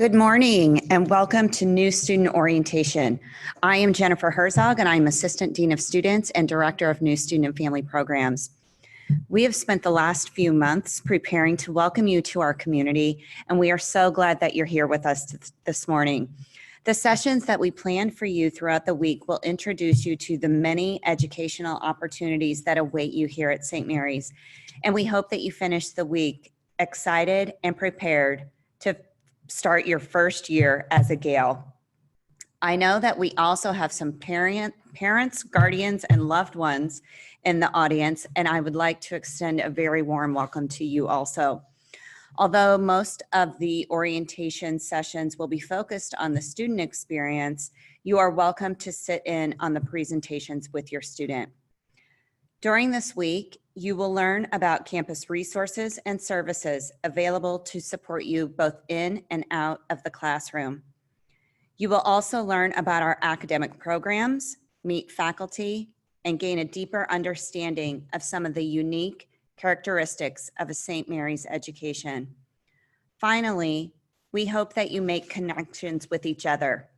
Good morning and welcome to New Student Orientation. I am Jennifer Herzog and I'm Assistant Dean of Students and Director of New Student and Family Programs. We have spent the last few months preparing to welcome you to our community, and we are so glad that you're here with us this morning. The sessions that we planned for you throughout the week will introduce you to the many educational opportunities that await you here at St. Mary's, and we hope that you finish the week excited and prepared to start your first year as a Gale. I know that we also have some parents, guardians, and loved ones in the audience, and I would like to extend a very warm welcome to you also. Although most of the orientation sessions will be focused on the student experience, you are welcome to sit in on the presentations with your student. During this week, you will learn about campus resources and services available to support you both in and out of the classroom. You will also learn about our academic programs, meet faculty, and gain a deeper understanding of some of the unique characteristics of a St. Mary's education. Finally, we hope that you make connections with each other.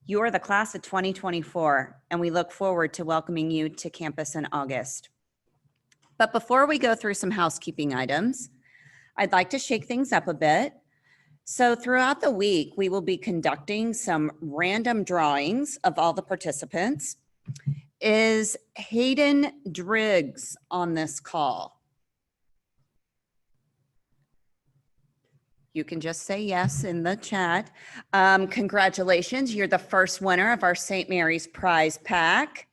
You are the class of 2024, and we look forward to welcoming you to campus in August. But before we go through some housekeeping items, I'd like to shake things up a bit. So throughout the week, we will be conducting some random drawings of all the participants. Is Hayden Driggs on this call? You can just say yes in the chat. Congratulations, you're the first winner of our St. Mary's Prize Pack.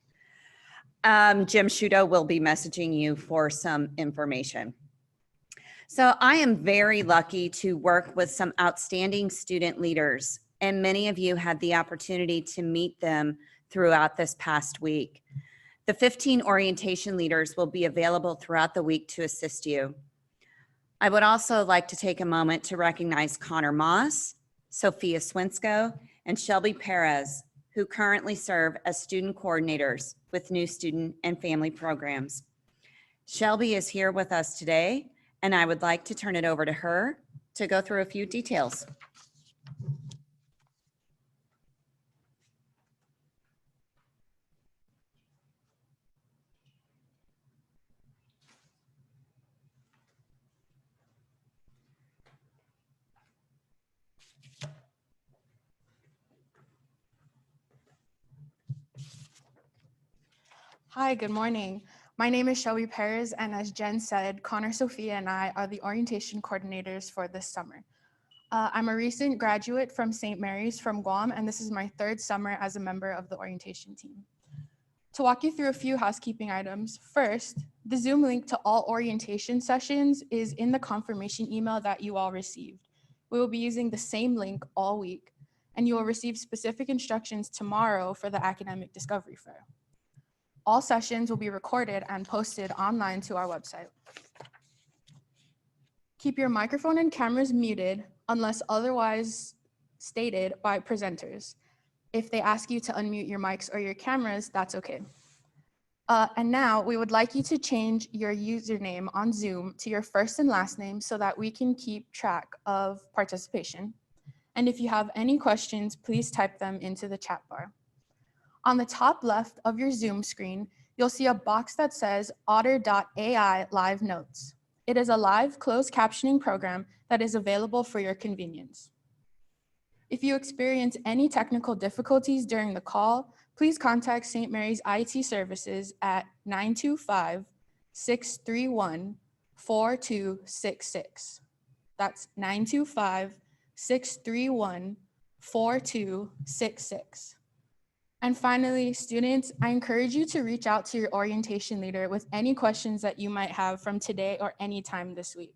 Jim Shudo will be messaging you for some information. So I am very lucky to work with some outstanding student leaders, and many of you had the opportunity to meet them throughout this past week. The 15 orientation leaders will be available throughout the week to assist you. I would also like to take a moment to recognize Connor Moss, Sophia Swinsko, and Shelby Perez, who currently serve as student coordinators with New Student and Family Programs. Shelby is here with us today, and I would like to turn it over to her to go through a few details. Hi, good morning. My name is Shelby Perez, and as Jen said, Connor, Sophia, and I are the orientation coordinators for this summer. I'm a recent graduate from St. Mary's from Guam, and this is my third summer as a member of the orientation team. To walk you through a few housekeeping items, first, the Zoom link to all orientation sessions is in the confirmation email that you all received. We will be using the same link all week, and you will receive specific instructions tomorrow for the academic discovery fair. All sessions will be recorded and posted online to our website. Keep your microphone and cameras muted unless otherwise stated by presenters. If they ask you to unmute your mics or your cameras, that's okay. And now we would like you to change your username on Zoom to your first and last name so that we can keep track of participation. And if you have any questions, please type them into the chat bar. On the top left of your Zoom screen, you'll see a box that says Otter.ai Live Notes. It is a live closed captioning program that is available for your convenience. If you experience any technical difficulties during the call, please contact St. Mary's IT Services at 925-631-4266. That's 925-631-4266. And finally, students, I encourage you to reach out to your orientation leader with any questions that you might have from today or any time this week.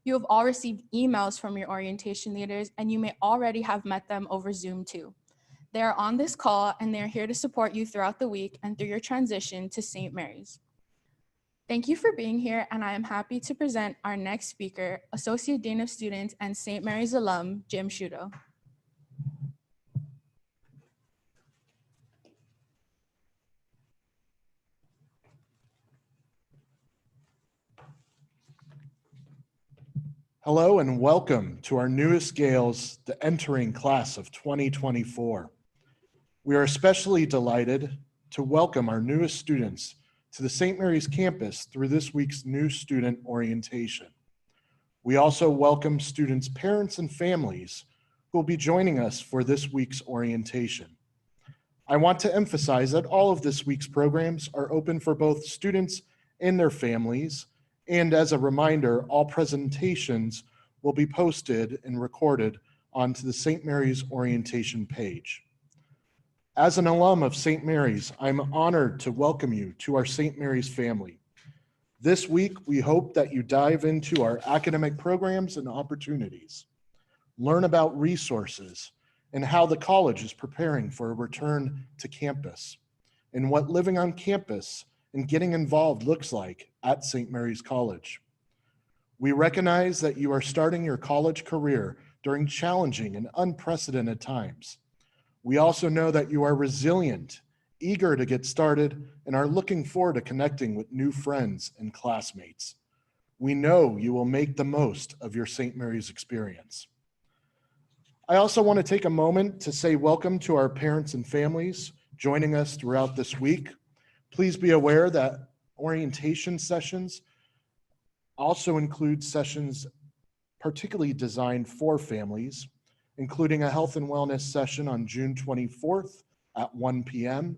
You have all received emails from your orientation leaders, and you may already have met them over Zoom too. They are on this call, and they are here to support you throughout the week and through your transition to St. Mary's. Thank you for being here, and I am happy to present our next speaker, Associate Dean of Students and St. Mary's alum, Jim Shudo. Hello and welcome to our newest Gales, the entering class of 2024. We are especially delighted to welcome our newest students to the St. Mary's campus through this week's new student orientation. We also welcome students' parents and families who will be joining us for this week's orientation. I want to emphasize that all of this week's programs are open for both students and their families. And as a reminder, all presentations will be posted and recorded onto the St. Mary's orientation page. As an alum of St. Mary's, I'm honored to welcome you to our St. Mary's family. This week, we hope that you dive into our academic programs and opportunities, learn about resources and how the college is preparing for a return to campus, and what living on campus and getting involved looks like at St. Mary's College. We recognize that you are starting your college career during challenging and unprecedented times. We also know that you are resilient, eager to get started, and are looking forward to connecting with new friends and classmates. We know you will make the most of your St. Mary's experience. I also want to take a moment to say welcome to our parents and families joining us throughout this week. Please be aware that orientation sessions also include sessions particularly designed for families, including a health and wellness session on June 24th at 1 p.m.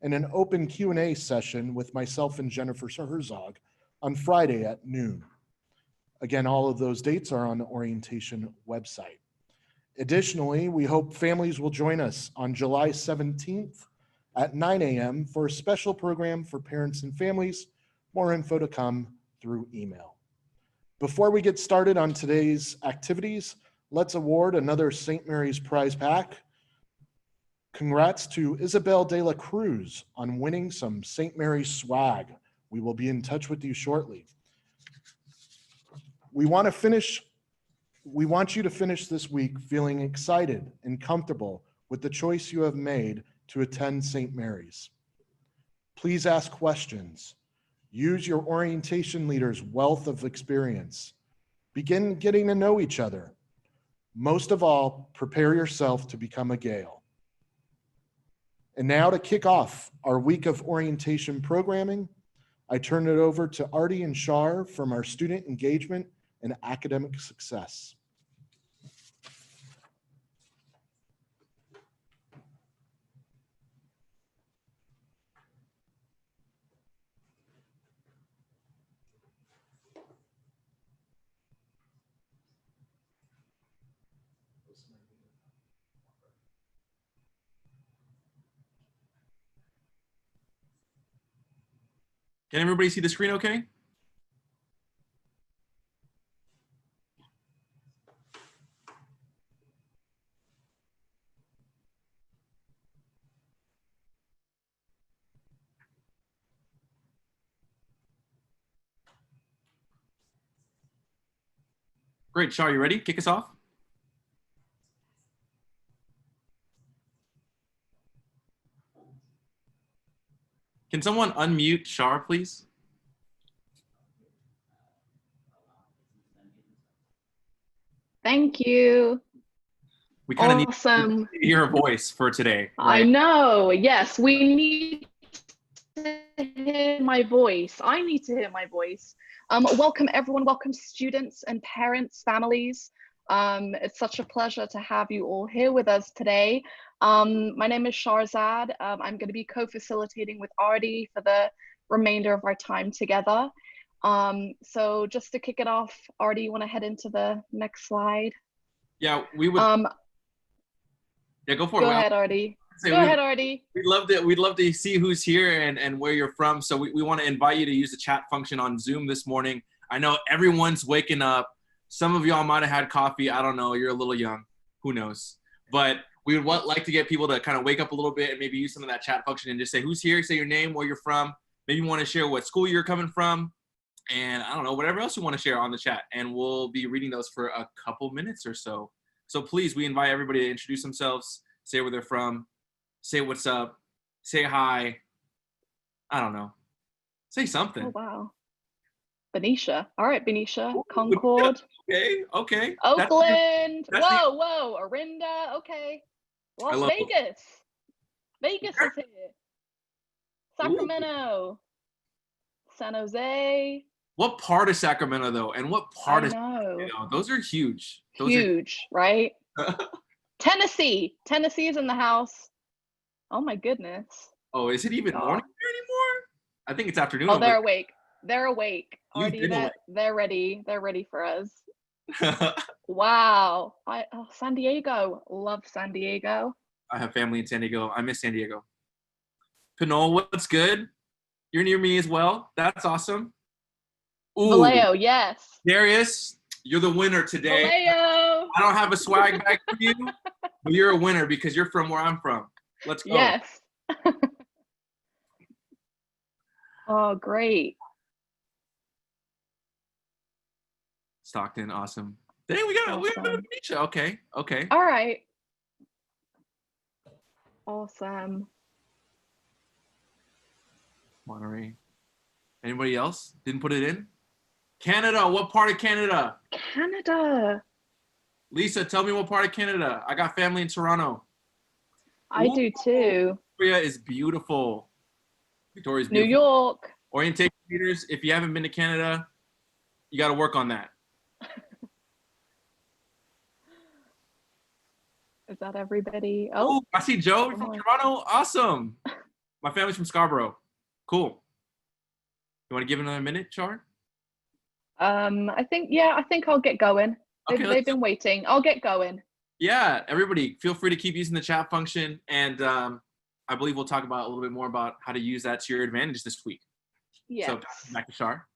and an open Q&A session with myself and Jennifer Herzog on Friday at noon. Again, all of those dates are on the orientation website. Additionally, we hope families will join us on July 17th at 9 a.m. for a special program for parents and families. More info to come through email. Before we get started on today's activities, let's award another St. Mary's prize pack. Congrats to Isabel de la Cruz on winning some St. Mary's swag. We will be in touch with you shortly. We want you to finish this week feeling excited and comfortable with the choice you have made to attend St. Mary's. Please ask questions. Use your orientation leader's wealth of experience. Begin getting to know each other. Most of all, prepare yourself to become a Gale. And now to kick off our week of orientation programming, I turn it over to Artie and Shar from our Student Engagement and Academic Success. Can everybody see the screen okay? Great, Shar, you ready? Kick us off. Can someone unmute Shar, please? Thank you. We kind of need Awesome. to hear a voice for today. I Right? know. Yes, we need to hear my voice. I need to hear my voice. Welcome everyone. Welcome students and parents, families. It's such a pleasure to have you all here with us today. My name is Sharzad. I'm going to be co-facilitating with Artie for the remainder of our time together. So just to kick it off, Artie, you want to head into the next slide? Yeah, we would. Yeah, go for it. Go ahead, Artie. Go ahead, Artie. We'd love to see who's here and where you're from. So we want to invite you to use the chat function on Zoom this morning. I know everyone's waking up. Some of y'all might have had coffee. I don't know. You're a little young. Who knows? But we would like to get people to kind of wake up a little bit and maybe use some of that chat function and just say who's here, say your name, where you're from. Maybe you want to share what school you're coming from. And I don't know, whatever else you want to share on the chat. And we'll be reading those for a couple minutes or so. So please, we invite everybody to introduce themselves, say where they're from, say what's up, say hi. I don't know. Say something. Oh, wow. Benicia. All right, Benicia, Ooh, Concord, Okay, okay. Oakland. that's the- Whoa, Orinda. Okay. I Las love it. Vegas. Vegas is here. Ooh. Sacramento. San Jose. What part of Sacramento though, and what I part of know. those are huge. Those Huge, right? are. Tennessee. Tennessee is in the house. Oh my goodness. Oh, is it even Oh. morning here anymore? I think it's afternoon. Oh, over they're awake. They're awake. You've Artie, been awake. they're ready. They're ready for us. there. Wow. San Diego. Love San Diego. I have family in San Diego. I miss San Diego. Pinole, what's good? You're near me as well. That's awesome. Ooh, Vallejo, yes. Darius, you're the winner today. Vallejo. I don't have a swag bag for you, but you're a winner because you're from where I'm from. Let's go. Yes. Oh, great. Stockton, awesome. Dang, we got a Awesome. Benicia. Okay, okay. All right. Awesome. Monterey. Anybody else? Didn't put it in? Canada, what part of Canada? Canada. Lisa, tell me what part of Canada. I got family in Toronto. I do too. Victoria is beautiful. Victoria's New beautiful. York. Orientation leaders, if you haven't been to Canada, you got to work on that. Is that everybody? Oh, Oh, I see Joe You're from Oh. Toronto. Awesome. My family's from Scarborough. Cool. You want to give it another minute, Char? I think I'll get going. Okay, They've been waiting. I'll get going. Yeah, everybody, feel free to keep using the chat function, and I believe we'll talk about a little bit more about how to use that to your advantage this week. Yes. So back to Char.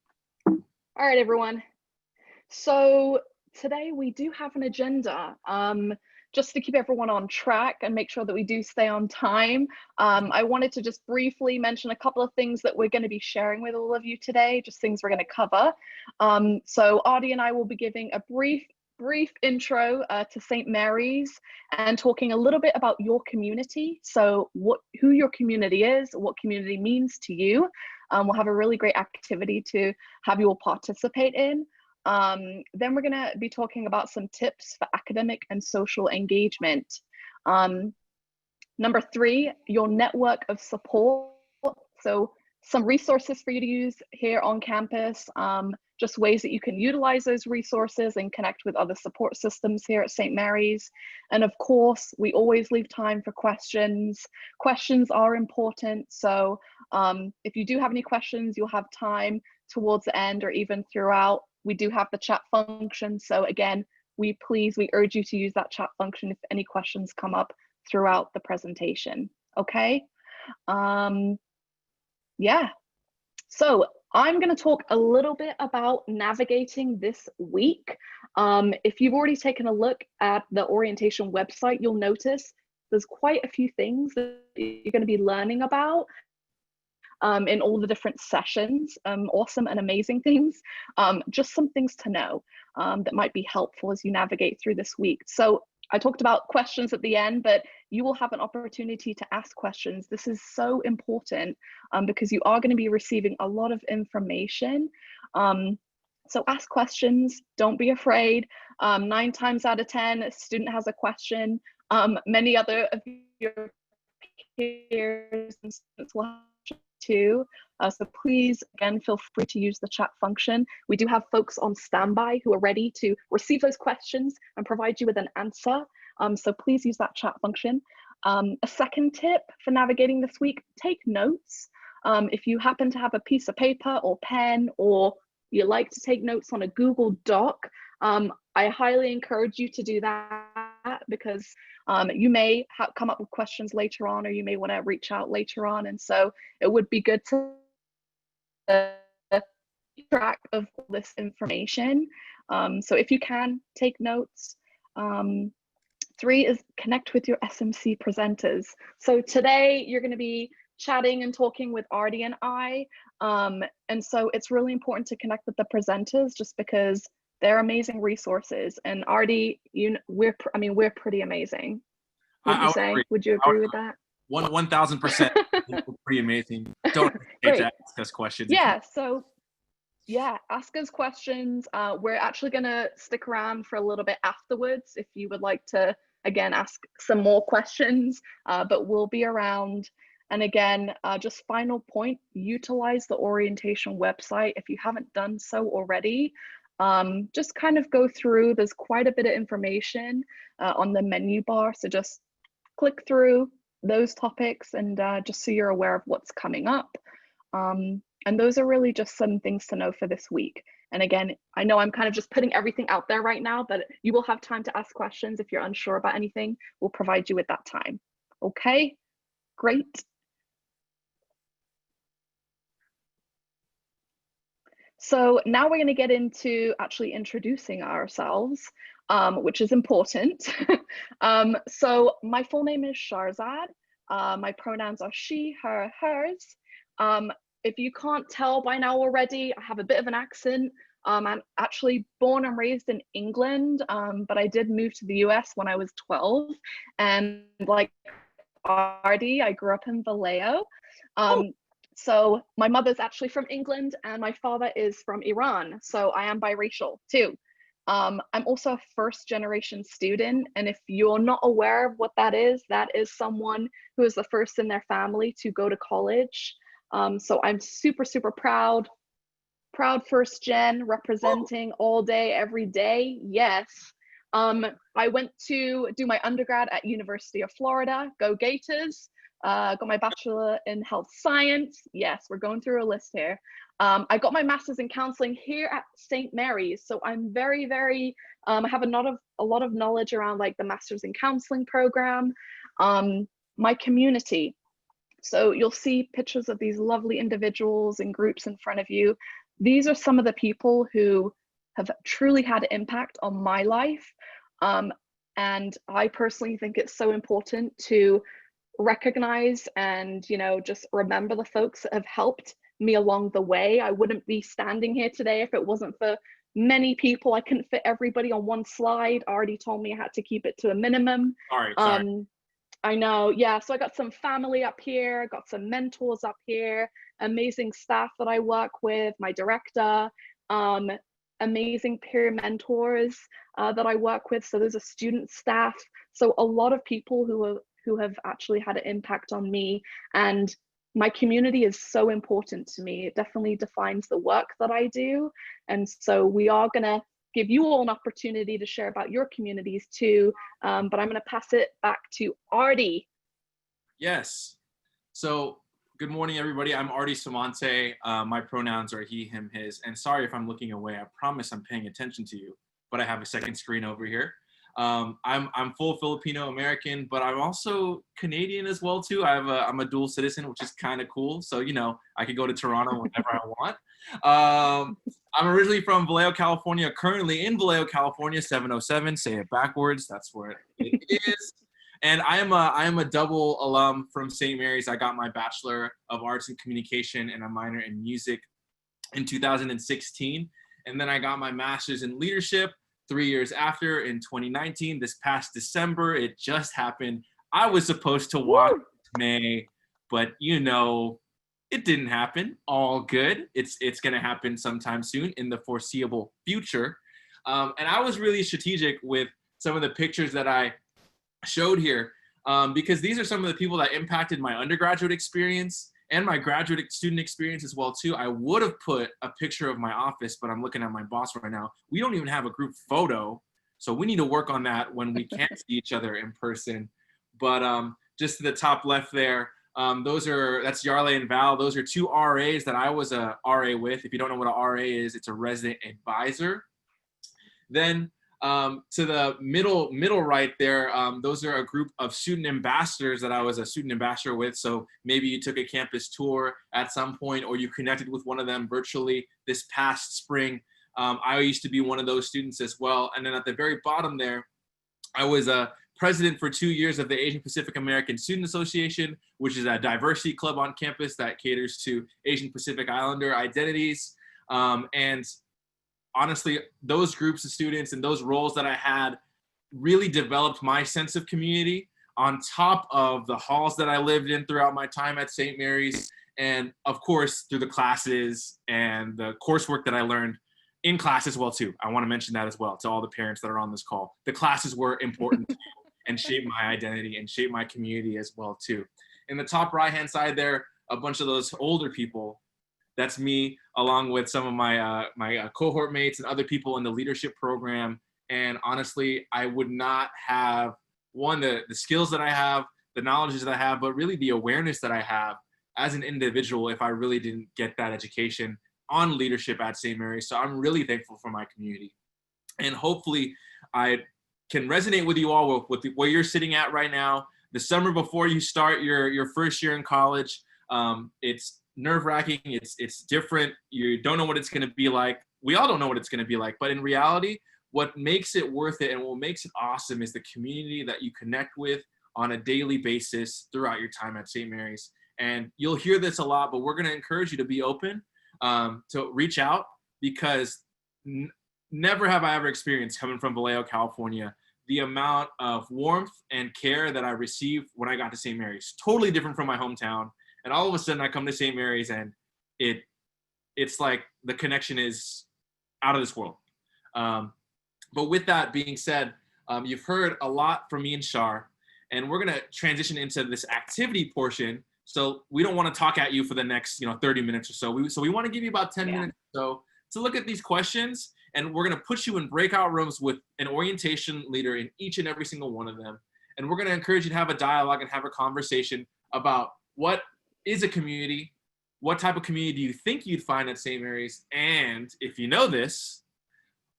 All right, everyone. So today we do have an agenda. Just to keep everyone on track and make sure that we do stay on time. I wanted to just briefly mention a couple of things that we're going to be sharing with all of you today, just things we're going to cover. So Artie and I will be giving a brief intro to St. Mary's and talking a little bit about your community. So who your community is, what community means to you. We'll have a really great activity to have you all participate in. Then we're going to be talking about some tips for academic and social engagement. Number 3, your network of support. So some resources for you to use here on campus, just ways that you can utilize those resources and connect with other support systems here at St. Mary's. And of course, we always leave time for questions. Questions are important. So if you do have any questions, you'll have time towards the end or even throughout. We do have the chat function. So again, we urge you to use that chat function if any questions come up throughout the presentation. Okay. Yeah. So I'm going to talk a little bit about navigating this week. If you've already taken a look at the orientation website, you'll notice there's quite a few things that you're going to be learning about. In all the different sessions, awesome and amazing things, just some things to know that might be helpful as you navigate through this week. So I talked about questions at the end, but you will have an opportunity to ask questions. This is so important because you are going to be receiving a lot of information. So ask questions, don't be afraid. 9 times out of 10, a student has a question. Many other of your peers and students will have too. So please, again, feel free to use the chat function. We do have folks on standby who are ready to receive those questions and provide you with an answer. So please use that chat function. A second tip for navigating this week, take notes. If you happen to have a piece of paper or pen, or you like to take notes on a Google Doc, I highly encourage you to do that because you may come up with questions later on, or you may want to reach out later on. And so it would be good to keep track of all this information. So if you can, take notes. 3 is connect with your SMC presenters. So today you're going to be chatting and talking with Artie and I. And so it's really important to connect with the presenters just because they're amazing resources. And Artie, we're pretty amazing. Would you say? Would you agree with that? 1,000%. Pretty amazing. Don't hesitate to ask us questions. Yeah. So Yeah, ask us questions. We're actually going to stick around for a little bit afterwards if you would like to, again, ask some more questions, but we'll be around. And again, just final point, utilize the orientation website if you haven't done so already. Just kind of go through, there's quite a bit of information on the menu bar. So just click through those topics and just so you're aware of what's coming up. And those are really just some things to know for this week. And again, I know I'm kind of just putting everything out there right now, but you will have time to ask questions if you're unsure about anything. We'll provide you with that time. Okay, great. So now we're going to get into actually introducing ourselves, which is important. So my full name is Sharzad. My pronouns are she, her, hers. If you can't tell by now already, I have a bit of an accent. I'm actually born and raised in England, but I did move to the US when I was 12. And like Artie, I grew up in Vallejo. So my mother's actually from England and my father is from Iran. So I am biracial too. I'm also a first generation student. And if you're not aware of what that is someone who is the first in their family to go to college. So I'm super, super proud first gen, representing all day, every day. Yes. I went to do my undergrad at University of Florida, go Gators. Got my bachelor in health science. Yes, we're going through a list here. I got my master's in counseling here at St. Mary's. So I'm very, very, I have a lot of knowledge around like the master's in counseling program. My community. So you'll see pictures of these lovely individuals and groups in front of you. These are some of the people who have truly had an impact on my life. And I personally think it's so important to recognize and, you know, just remember the folks that have helped me along the way. I wouldn't be standing here today if it wasn't for many people. I couldn't fit everybody on one slide. Already told me I had to keep it to a minimum. Sorry. I know, yeah. So I got some family up here, got some mentors up here, amazing staff that I work with, my director, amazing peer mentors that I work with. So there's a student staff. So a lot of people who have actually had an impact on me, and my community is so important to me. It definitely defines the work that I do. And so we are gonna give you all an opportunity to share about your communities too. But I'm gonna pass it back to Artie. Yes. So good morning, everybody. I'm Artie Samante. My pronouns are he, him, his. And sorry if I'm looking away. I promise I'm paying attention to you, but I have a second screen over here. I'm full Filipino American, but I'm also Canadian as well too. I'm a dual citizen, which is kind of cool. So, you know, I could go to Toronto whenever I want. I'm originally from Vallejo, California, currently in Vallejo, California, 707. Say it backwards. That's where it is. And I am a double alum from St. Mary's. I got my Bachelor of Arts in Communication and a minor in music in 2016. And then I got my Master's in Leadership 3 years after in 2019. This past December, it just happened. I was supposed to walk in May, but you know, it didn't happen. All good. It's gonna happen sometime soon in the foreseeable future. And I was really strategic with some of the pictures that I showed here because these are some of the people that impacted my undergraduate experience and my graduate student experience as well too. I would have put a picture of my office, but I'm looking at my boss right now. We don't even have a group photo, so we need to work on that when we can't see each other in person. But just to the top left there, that's Yarle and Val. Those are two RAs that I was a RA with. If you don't know what a RA is, it's a resident advisor. Then to the middle right there, those are a group of student ambassadors that I was a student ambassador with. So maybe you took a campus tour at some point or you connected with one of them virtually this past spring. I used to be one of those students as well. And then at the very bottom there, I was a president for 2 years of the Asian Pacific American Student Association, which is a diversity club on campus that caters to Asian Pacific Islander identities. And honestly, those groups of students and those roles that I had really developed my sense of community on top of the halls that I lived in throughout my time at St. Mary's and of course through the classes and the coursework that I learned in class as well too. I want to mention that as well to all the parents that are on this call. The classes were important to me and shaped my identity and shaped my community as well too. In the top right hand side there, a bunch of those older people. That's me, along with some of my cohort mates and other people in the leadership program. And honestly, I would not have the skills that I have, the knowledge that I have, but really the awareness that I have as an individual if I really didn't get that education on leadership at St. Mary's. So I'm really thankful for my community. And hopefully I can resonate with you all with where you're sitting at right now. The summer before you start your first year in college, it's nerve-wracking, it's different. You don't know what it's going to be like. We all don't know what it's going to be like, but in reality, what makes it worth it and what makes it awesome is the community that you connect with on a daily basis throughout your time at St. Mary's. And you'll hear this a lot, but we're going to encourage you to be open, to reach out, because never have I ever experienced, coming from Vallejo, California, the amount of warmth and care that I received when I got to St. Mary's. Totally different from my hometown. And all of a sudden I come to St. Mary's and it's like the connection is out of this world. But with that being said, you've heard a lot from me and Shar, and we're gonna transition into this activity portion. So we don't want to talk at you for the next 30 minutes or so. We want to give you about 10 minutes or so to look at these questions, and we're gonna put you in breakout rooms with an orientation leader in each and every single one of them. And we're gonna encourage you to have a dialogue and have a conversation about what is a community, what type of community do you think you'd find at St. Mary's, and if you know this,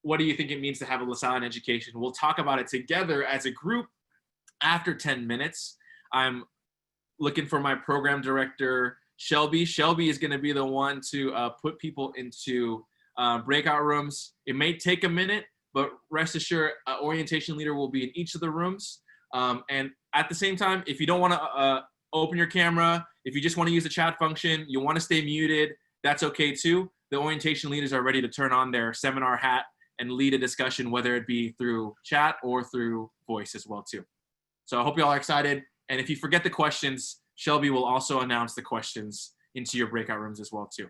what do you think it means to have a LaSalle education? We'll talk about it together as a group after 10 minutes. I'm looking for my program director, Shelby. Shelby is going to be the one to put people into breakout rooms. It may take a minute, but rest assured, orientation leader will be in each of the rooms. And at the same time, if you don't want to open your camera, if you just want to use the chat function, you want to stay muted, that's okay too. The orientation leaders are ready to turn on their seminar hat and lead a discussion, whether it be through chat or through voice as well too. So I hope you all are excited. And if you forget the questions, Shelby will also announce the questions into your breakout rooms as well too.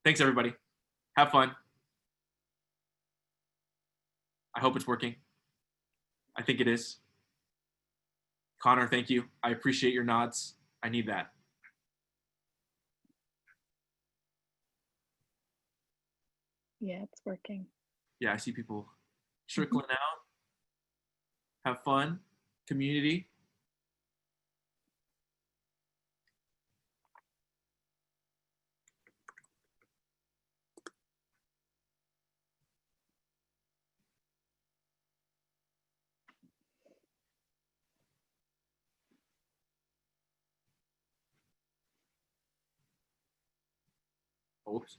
Thanks everybody. Have fun. I hope it's working. I think it is. Connor, thank you. I appreciate your nods. I need that. Yeah, it's working. Yeah, I see people trickling out. Have fun. Community. Oops.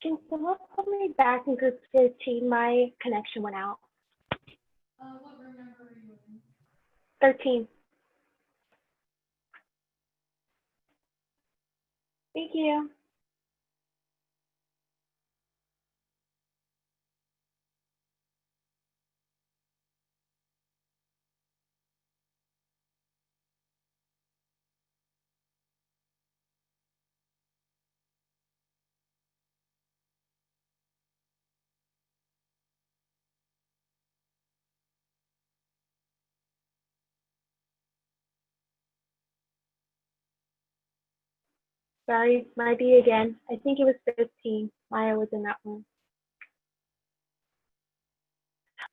Can someone put me back in group 13? My connection went out. What room number are you in? 13. Thank you. Sorry, might be again. I think it was 15. Maya was in that one.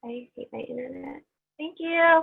I hate my internet. Thank you.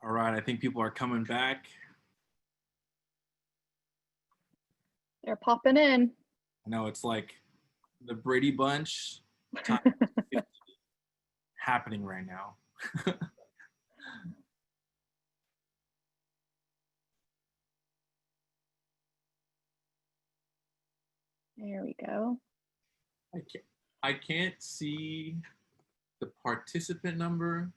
All right, I think people are coming back. They're popping in. I know it's like the Brady Bunch time happening right now. There we go. I can't see the participant number.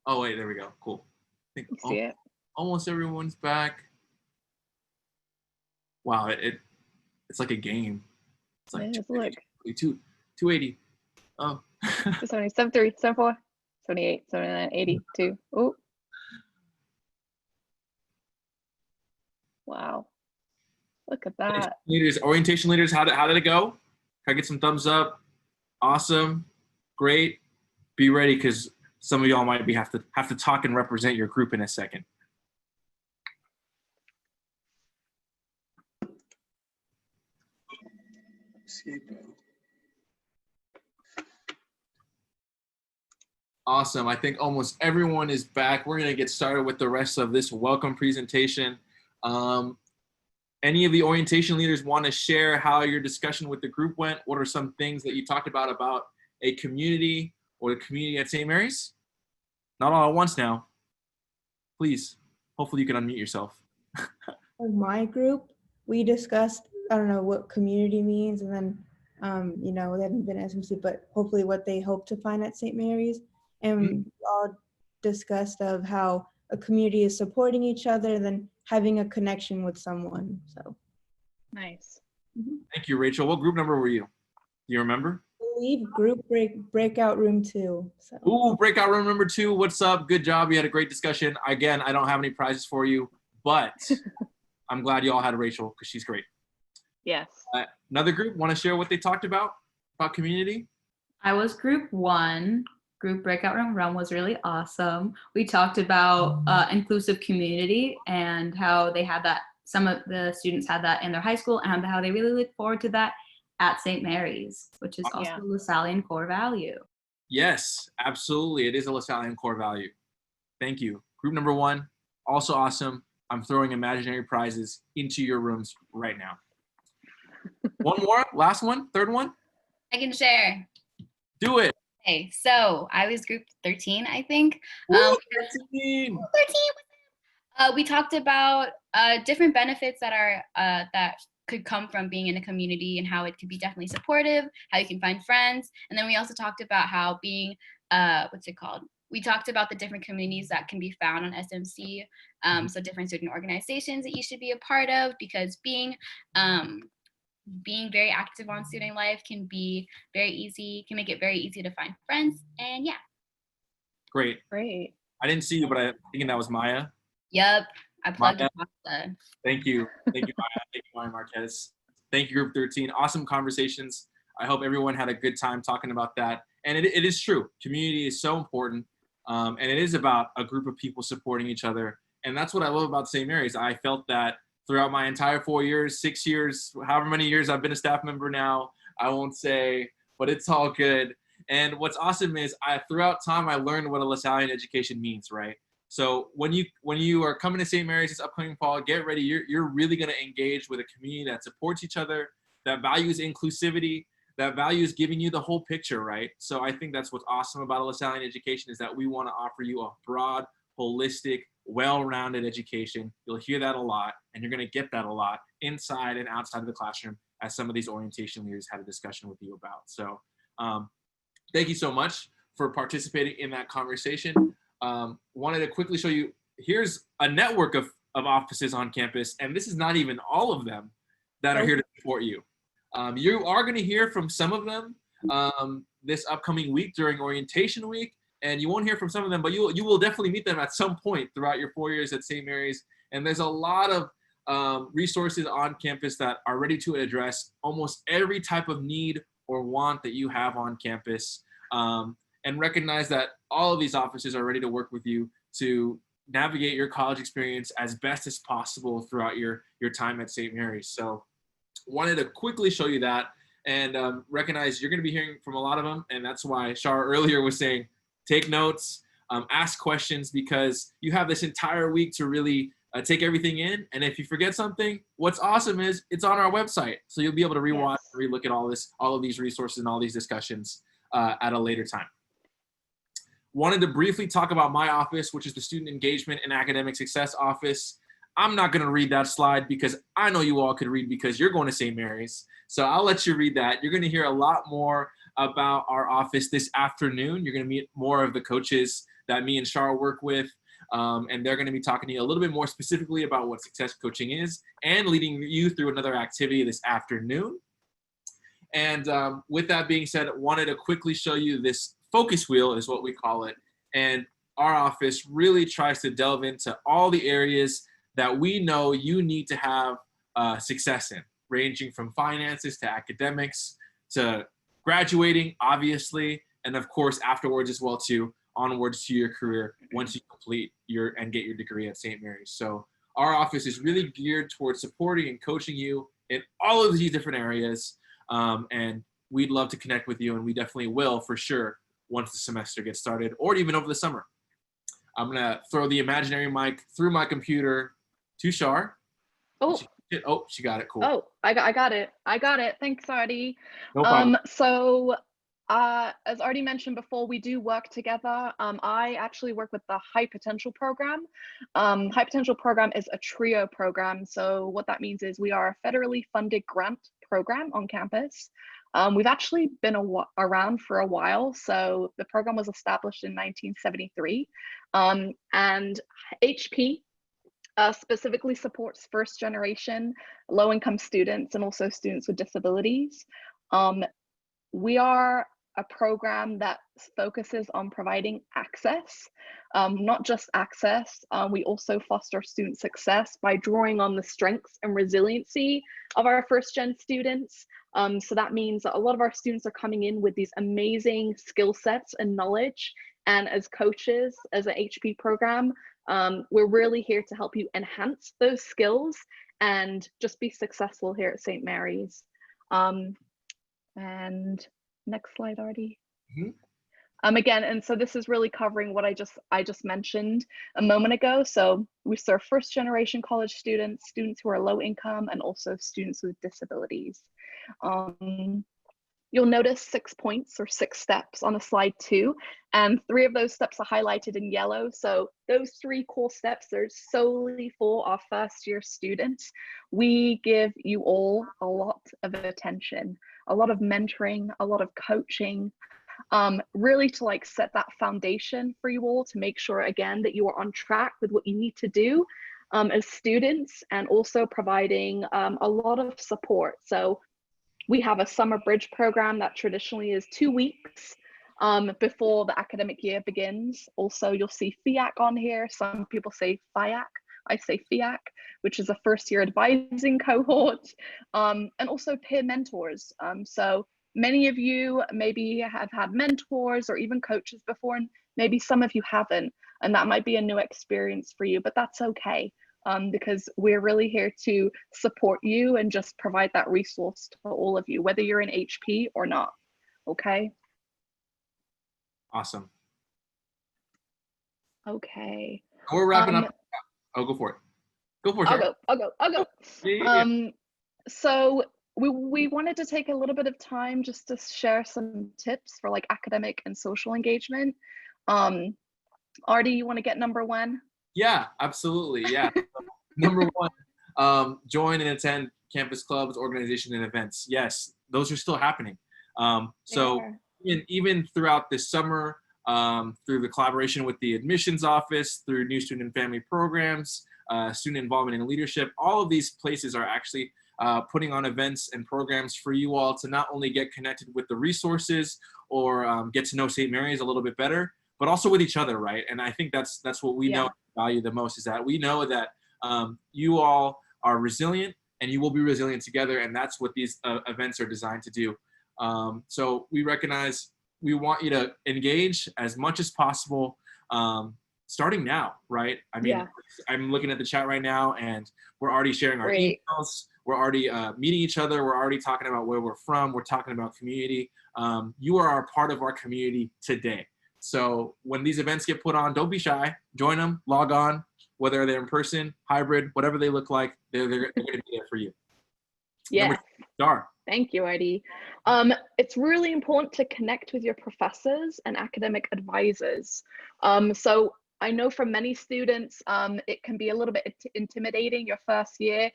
Oh wait, there we go. Cool. I think You see it? almost everyone's back. Wow, it's like a game. It's like It is, look. 280. Oh. 70, 73, 74, 78, 79, 82. Oh. Wow. Look at that. Orientation leaders, how did it go? Can I get some thumbs up? Awesome. Great. Be ready because some of y'all might have to talk and represent your group in a second. Awesome. I think almost everyone is back. We're going to get started with the rest of this welcome presentation. Any of the orientation leaders want to share how your discussion with the group went? What are some things that you talked about a community or the community at St. Mary's? Not all at once now. Please. Hopefully you can unmute yourself. For my group, we discussed, I don't know what community means, and then, you know, they haven't been at SMC, but hopefully what they hope to find at St. Mary's. And we all discussed of how a community is supporting each other, then having a connection with someone. So Nice. Thank you, Rachel. What group number were you? Do you remember? I believe group breakout room 2. So Ooh, breakout room number 2. What's up? Good job. We had a great discussion. Again, I don't have any prizes for you, but I'm glad you all had Rachel because she's great. Yes. Another group want to share what they talked about community? I was group 1. Group breakout room was really awesome. We talked about inclusive community and how they had that. Some of the students had that in their high school and how they really look forward to that at St. Mary's, which is also a Lasallian core value. Yes, absolutely. It is a Lasallian core value. Thank you. Group number 1, also awesome. I'm throwing imaginary prizes into your rooms right now. One more, last one, third one. I can share. Do it. Okay, so I was group 13, I think. Woo, 13. We talked about different benefits that are that could come from being in a community and how it could be definitely supportive, how you can find friends. And then we also talked about how being, we talked about the different communities that can be found on SMC. So different student organizations that you should be a part of, because being very active on student life can be very easy, can make it very easy to find friends. And yeah. Great. Great. I didn't see you, but I'm thinking that was Maya. Yep. I plugged Maya. pasta. Thank you. Thank you, Maya. Thank you, Maya Marquez. Thank you, Group 13. Awesome conversations. I hope everyone had a good time talking about that. And it is true. Community is so important. And it is about a group of people supporting each other. And that's what I love about St. Mary's. I felt that throughout my entire 4 years, 6 years, however many years I've been a staff member now. I won't say, but it's all good. And what's awesome is throughout time, I learned what a Lasallian education means, right? So when you are coming to St. Mary's this upcoming fall, get ready. You're really going to engage with a community that supports each other, that values inclusivity, that values giving you the whole picture, right? So I think that's what's awesome about a Lasallian education, is that we want to offer you a broad, holistic, well-rounded education. You'll hear that a lot, and you're going to get that a lot inside and outside of the classroom, as some of these orientation leaders had a discussion with you about. So thank you so much for participating in that conversation. Wanted to quickly show you, here's a network of offices on campus, and this is not even all of them that are here to support you. You are going to hear from some of them this upcoming week during orientation week, and you won't hear from some of them, but you will definitely meet them at some point throughout your 4 years at St. Mary's. And there's a lot of resources on campus that are ready to address almost every type of need or want that you have on campus. And recognize that all of these offices are ready to work with you to navigate your college experience as best as possible throughout your time at St. Mary's. So wanted to quickly show you that, and recognize you're going to be hearing from a lot of them. And that's why Shar earlier was saying, take notes, ask questions, because you have this entire week to really take everything in. And if you forget something, what's awesome is it's on our website. So you'll be able to rewatch, relook at all of these resources and all these discussions at a later time. Wanted to briefly talk about my office, which is the Student Engagement and Academic Success Office. I'm not going to read that slide because I know you all could read, because you're going to St. Mary's. So I'll let you read that. You're going to hear a lot more about our office this afternoon. You're going to meet more of the coaches that me and Shar work with. And they're going to be talking to you a little bit more specifically about what success coaching is, and leading you through another activity this afternoon. And with that being said, wanted to quickly show you this focus wheel, is what we call it. And our office really tries to delve into all the areas that we know you need to have success in, ranging from finances to academics to graduating, obviously, and of course afterwards as well too, onwards to your career once you complete and get your degree at St. Mary's. So our office is really geared towards supporting and coaching you in all of these different areas. And we'd love to connect with you, and we definitely will for sure once the semester gets started, or even over the summer. I'm gonna throw the imaginary mic through my computer to Shar. Oh, she got it. Cool. oh, I got it. I got it. Thanks, Artie. No problem. So As already mentioned before, we do work together. I actually work with the High Potential program. High Potential program is a TRIO program. So what that means is we are a federally funded grant program on campus. We've actually been around for a while. So the program was established in 1973. And HP specifically supports first generation low-income students and also students with disabilities. We are a program that focuses on providing access, not just access. We also foster student success by drawing on the strengths and resiliency of our first gen students. So that means that a lot of our students are coming in with these amazing skill sets and knowledge. And as coaches, as an HP program, we're really here to help you enhance those skills and just be successful here at St. Mary's. And next slide, Artie. Again, and so this is really covering what I just mentioned a moment ago. So we serve first generation college students, students who are low income, and also students with disabilities. You'll notice 6 points or 6 steps on a slide 2, and 3 of those steps are highlighted in yellow. So those 3 core steps are solely for our first year students. We give you all a lot of attention, a lot of mentoring, a lot of coaching, really to like set that foundation for you all to make sure again that you are on track with what you need to do as students, and also providing a lot of support. So we have a summer bridge program that traditionally is 2 weeks before the academic year begins. Also, you'll see FIAC on here. Some people say FIAC. I say FIAC, which is a first year advising cohort, and also peer mentors. So many of you maybe have had mentors or even coaches before, and maybe some of you haven't, and that might be a new experience for you, but that's okay. Because we're really here to support you and just provide that resource to all of you, whether you're in HP or not, okay? Awesome. Okay. We're wrapping up. Oh, go for it. Go for it. I'll go. Yeah. So we wanted to take a little bit of time just to share some tips for like academic and social engagement. Artie, you want to get number 1? Yeah, absolutely. Yeah. Number 1, join and attend campus clubs, organization, and events. Yes, those are still happening. So even throughout this summer, through the collaboration with the admissions office, through new student and family programs, student involvement in leadership, all of these places are actually putting on events and programs for you all to not only get connected with the resources or get to know St. Mary's a little bit better, but also with each other, right? And I think that's what we know value the most, is that we know that you all are resilient and you will be resilient together, and that's what these events are designed to do. So we recognize we want you to engage as much as possible, starting now, right? I mean, I'm looking at the chat right now, and we're already sharing our emails. We're already meeting each other. We're already talking about where we're from. We're talking about community. You are a part of our community today. So when these events get put on, don't be shy. Join them, log on, whether they're in person, hybrid, whatever they look like, they're going to be there for you. Yeah. Star. Thank you, Artie. It's really important to connect with your professors and academic advisors. So I know for many students, it can be a little bit intimidating your first year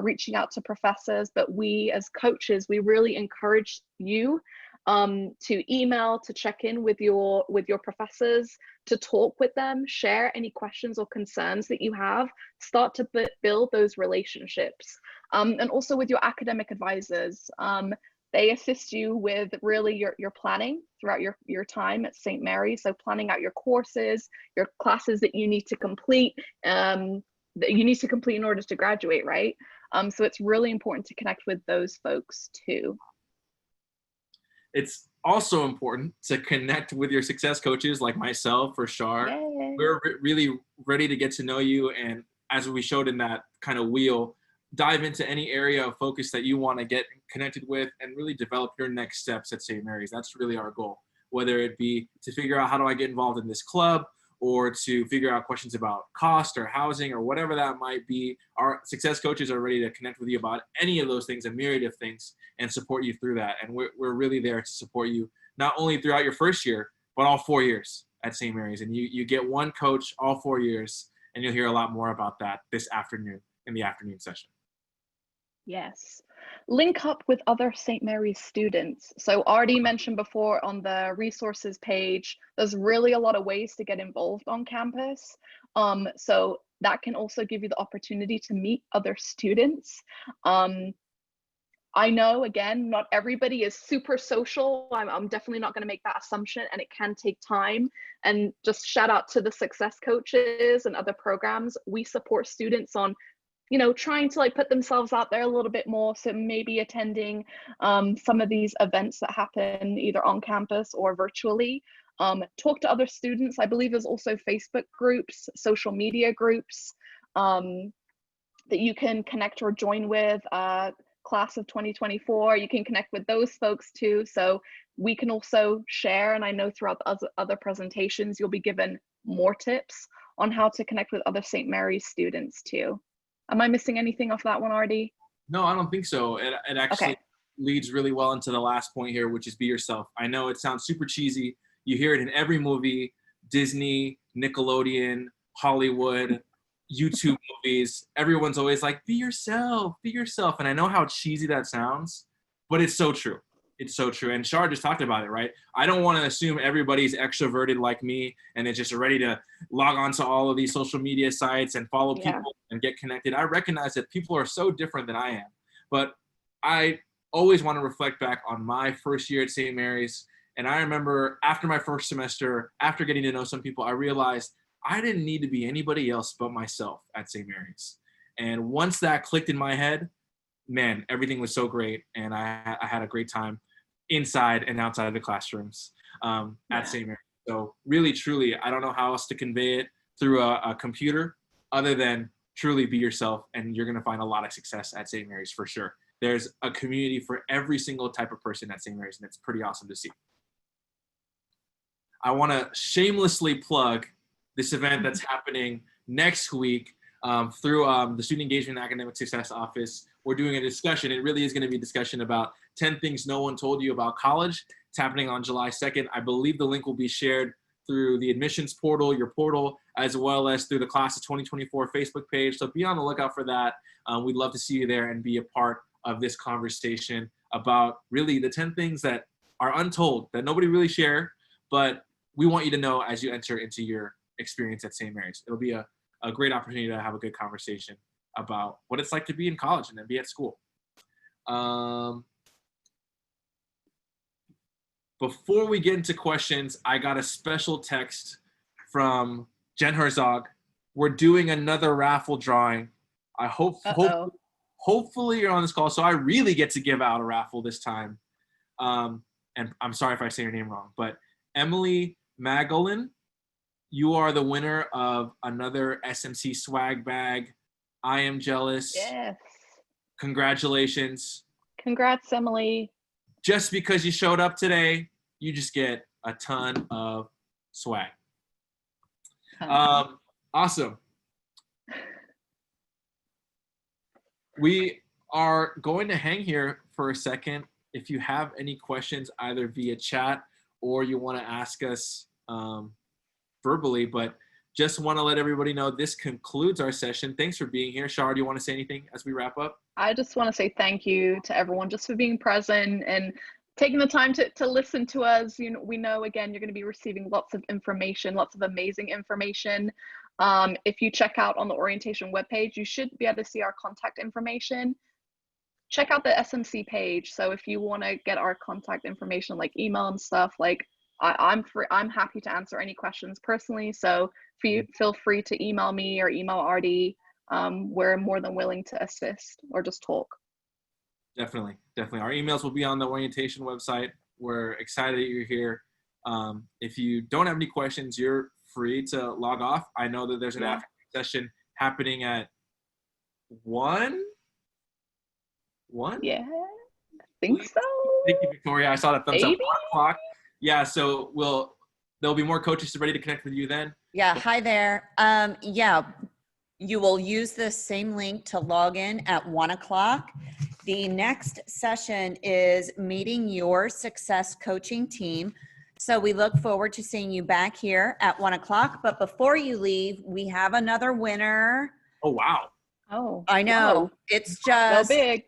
reaching out to professors, but we as coaches, we really encourage you to email, to check in with your professors, to talk with them, share any questions or concerns that you have, start to build those relationships. And also with your academic advisors, they assist you with really your planning throughout your time at St. Mary's. So planning out your courses, your classes that you need to complete, in order to graduate, right? So it's really important to connect with those folks too. It's also important to connect with your success coaches like myself or Shar. We're really ready to get to know you, and as we showed in that kind of wheel, dive into any area of focus that you want to get connected with and really develop your next steps at St. Mary's. That's really our goal, whether it be to figure out how do I get involved in this club, or to figure out questions about cost or housing or whatever that might be. Our success coaches are ready to connect with you about any of those things, a myriad of things, and support you through that. And we're really there to support you not only throughout your first year, but all 4 years at St. Mary's. And you get one coach all 4 years, and you'll hear a lot more about that this afternoon in the afternoon session. Yes. Link up with other St. Mary's students. So already mentioned before on the resources page, there's really a lot of ways to get involved on campus. So that can also give you the opportunity to meet other students. I know, again, not everybody is super social. I'm definitely not going to make that assumption, and it can take time. And just shout out to the success coaches and other programs. We support students on, you know, trying to like put themselves out there a little bit more. So maybe attending some of these events that happen either on campus or virtually. Talk to other students. I believe there's also Facebook groups, social media groups that you can connect or join with. Class of 2024, you can connect with those folks too. So we can also share, and I know throughout the other presentations, you'll be given more tips on how to connect with other St. Mary's students too. Am I missing anything off that one, Artie? No, I don't think so. It actually leads really well into the last point here, which is be yourself. I know it sounds super cheesy. You hear it in every movie, Disney, Nickelodeon, Hollywood, YouTube movies. Everyone's always like, be yourself, be yourself. And I know how cheesy that sounds, but it's so true. It's so true. And Shar just talked about it, right? I don't want to assume everybody's extroverted like me and is just ready to log on to all of these social media sites and follow people and get connected. I recognize that people are so different than I am, but I always want to reflect back on my first year at St. Mary's. And I remember after my first semester, after getting to know some people, I realized I didn't need to be anybody else but myself at St. Mary's. And once that clicked in my head, man, everything was so great. And I had a great time inside and outside of the classrooms at St. Mary's. So really, truly, I don't know how else to convey it through a computer other than truly be yourself. And you're going to find a lot of success at St. Mary's for sure. There's a community for every single type of person at St. Mary's, and it's pretty awesome to see. I want to shamelessly plug this event that's happening next week through the Student Engagement and Academic Success Office. We're doing a discussion. It really is going to be a discussion about 10 things no one told you about college. It's happening on July 2nd. I believe the link will be shared through the admissions portal, your portal, as well as through the Class of 2024 Facebook page. So be on the lookout for that. We'd love to see you there and be a part of this conversation about really the 10 things that are untold, that nobody really share, but we want you to know as you enter into your experience at St. Mary's. It'll be a great opportunity to have a good conversation about what it's like to be in college and then be at school. Before we get into questions, I got a special text from Jen Herzog. We're doing another raffle drawing. I hopefully you're on this call, so I really get to give out a raffle this time. And I'm sorry if I say your name wrong, but Emily Magdalene, you are the winner of another SMC swag bag. I am jealous. Yes. Congratulations. Congrats, Emily. Just because you showed up today, you just get a ton of swag. Awesome. We are going to hang here for a second. If you have any questions, either via chat or you want to ask us verbally, but just want to let everybody know this concludes our session. Thanks for being here. Shar, do you want to say anything as we wrap up? I just want to say thank you to everyone just for being present and taking the time to listen to us. You know, we know, again, you're going to be receiving lots of information, lots of amazing information. If you check out on the orientation webpage, you should be able to see our contact information. Check out the SMC page. So if you want to get our contact information, like email and stuff, like I'm happy to answer any questions personally. So feel free to email me or email Artie. We're more than willing to assist or just talk. Definitely. Our emails will be on the orientation website. We're excited that you're here. If you don't have any questions, you're free to log off. I know that there's an afternoon session happening at 1? Yeah, I think so. Thank you, Victoria. I saw that thumbs Maybe? up. 1 o'clock. Yeah, so there'll be more coaches ready to connect with you then. Yeah, hi there. You will use the same link to log in at 1 o'clock. The next session is meeting your success coaching team. So we look forward to seeing you back here at 1 o'clock. But before you leave, we have another winner. Oh, wow. Oh, I know. whoa. It's So just big.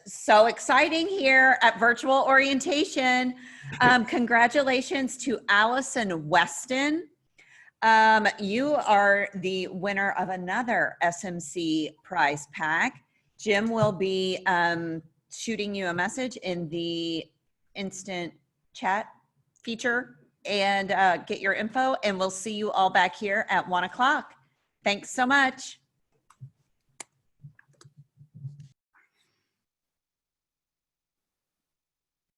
so exciting here at virtual orientation. Congratulations to Allison Weston. You are the winner of another SMC prize pack. Jim will be shooting you a message in the instant chat feature and get your info, and we'll see you all back here at 1 o'clock. Thanks so much.